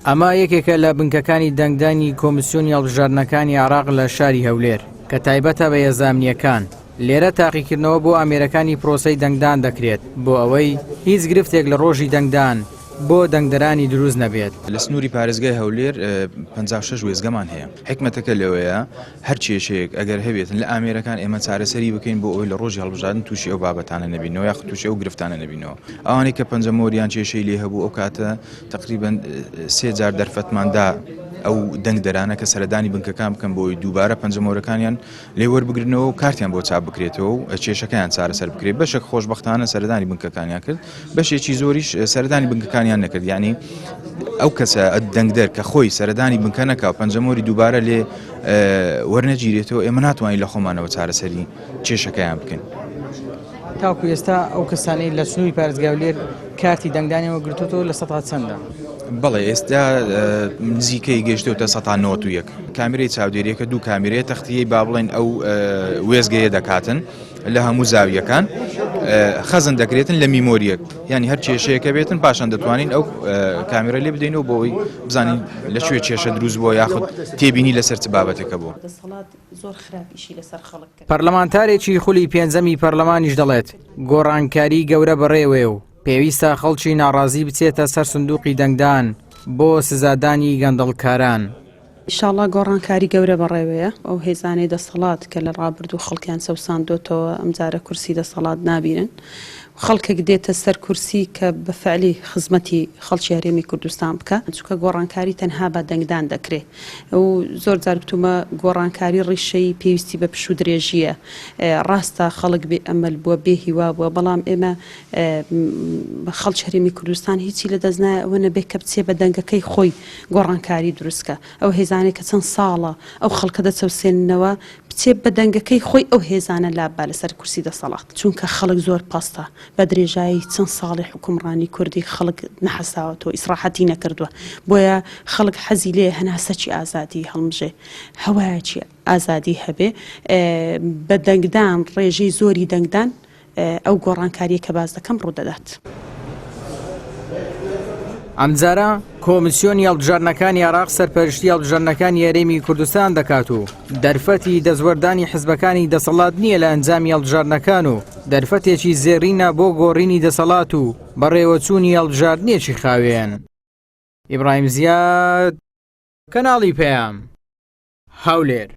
ئەمە یەکێکە لە بنکەکانی دەنگدانی کۆمیسیۆنی هەڵبژاردنەکانی عێراق لە شاری هەولێر کە تایبەتە بە هێزانامنیەکان. لێرە تاقیکردنەوە بۆ ئامێرەکانی پرۆسەی دەنگدان دەکرێت بۆ ئەوەی هیچ گرفتێک لە ڕۆژی دەنگدان بۆ دەنگدەرانی دروست نەبێت. لە سنووری پارێزگای هەولێر 56 وێزگەمان هەیە. حکمەتەکە لەوەیە هەر کێشەیەک ئەگەر هەبێتن لە ئامێرەکان ئێمە چارەسەری بکەین بۆ ئەوەی لە ڕۆژی هەڵبژاردن تووشی ئەو بابەتانە نەبینەوە یا تووشی ئەو گرفتانە نەبینەوە. ئەوانەی کە پەنجەمۆریان کێشەی لێ هەبوو ئەو کاتە تقریباً 3 جار دەرفەتماندا ئەو دەنگدەرانە کە سەردانی بنکەکان بکەن بۆی دووبارە پەنجەمۆرەکانیان لێ وەربگرنەوە و کارتیان بۆ چاپ بکرێتەوە و کێشەکەیان چارەسەر بکرێت. بەشێک خۆشبەختانە سەردانی بنکەکانیان کرد، بەشێکی زۆریش سەردانی بنکەکانیان نەکرد. یعنی ئەو کەسە دەنگدەر کە خۆی سەردانی بنکە نەکا و پەنجەمۆری دووبارە لێ وەرنەگیرێتەوە ئێمە ناتوانین لە خۆمانەوە چارەسەری کێشەکەیان بکەین. تاوکو ئێستا ئەو کەسانەی لە سنووری پارێزگای هەولێر کارتی دەنگدانیەوە گرتووەوە لە سەد چەندە؟ بەڵێ ئێستا نزیکەی گەشتەوە 91. کامێرەی چاودێریەکە 2 کامێرەیە تەختیەی با بڵێن ئەو وێزگەیە دەکاتن لە هەموو زاویەکان خەزن دەکرێتن لە میمۆریەک، ینی هەر کێشەیەکە بێتن پاشان دەتوانین ئەو کامێرە لێ بدەینەوە بۆی بزانین لەکوێ کێشە دروست بووە یاخود تێبینی لەسەر چ بابەتێکە بوو. پەرلەمانتارێکی خولی پێنجەمی پەرلەمانیش دەڵێت گۆڕانکاری گەورە بەڕێوێ و پێویستە خەڵکی ناڕازی بچێتە سەر سندوقی دەنگدان بۆ سزادانی گەندەڵکاران. ئینشاڵڵا گۆڕانکاری گەورە بەڕێوەیە ئەو هێزانەی دەسەڵات کە لە ڕابردوو خەڵکیان سەوساندۆتەوە ئەمجارە کورسی دەسەڵات نابینن. خەڵکێک دێتە سەر کورسی کە بە فعلی خزمەتی خەڵکی هەرێمی کوردستان بکە، چونکە گۆڕانکاری تەنها بە دەنگدان دەکرێت. و زۆر جار گوتومە گۆڕانکاری ڕیشەی پێویستی بە پش و درێژیە. ڕاستە خەڵک بێ ئەمەل بووە بێ هیوا بووە، بەڵام ئێمە خەڵکی هەرێمی کوردستان هیچی لە دەست نایە ئەوە نەبێت کە بچێ بە دەنگەکەی خۆی گۆڕانکاری دروستکە. ئەو هێزانێک کە چەند ساڵە ئەو خەڵکە دەچەوسێننەوە بچێ بە دەنگەکەی خۆی ئەو هێزانە لابا لەسەر کورسی دەسەڵات، چونکە خەڵک زۆر پاستە بە درێژایی چەند ساڵی حکومڕانی کوردی خەڵک نەحەساوەتەوە ئیسراحەتی نەکردووە، بۆیە خەڵک حەزی لێ هەناسەکی ئازادی هەڵمژێ، هەوایەکی ئازادی هەبێ بە دەنگدان ڕێژەی زۆری دەنگدان ئەو گۆڕانکاریە کە باز دەکەم ڕوودەدات. ئەمجارە کۆمیسیۆنی هەڵبژاردنەکانی عێراق سەرپەرشتی هەڵبژاردنەکانی هەرێمی کوردستان دەکات و دەرفەتی دەزوەردانی حیزبەکانی دەسەڵات نییە لە ئەنجامی هەڵبژاردنەکان و دەرفەتێکی زێڕینە بۆ گۆڕینی دەسەڵات و بەڕێوەچوونی هەڵبژاردنێکی خاوێن. ئیبراهیم زیاد، کەناڵی پەیام، هەولێر.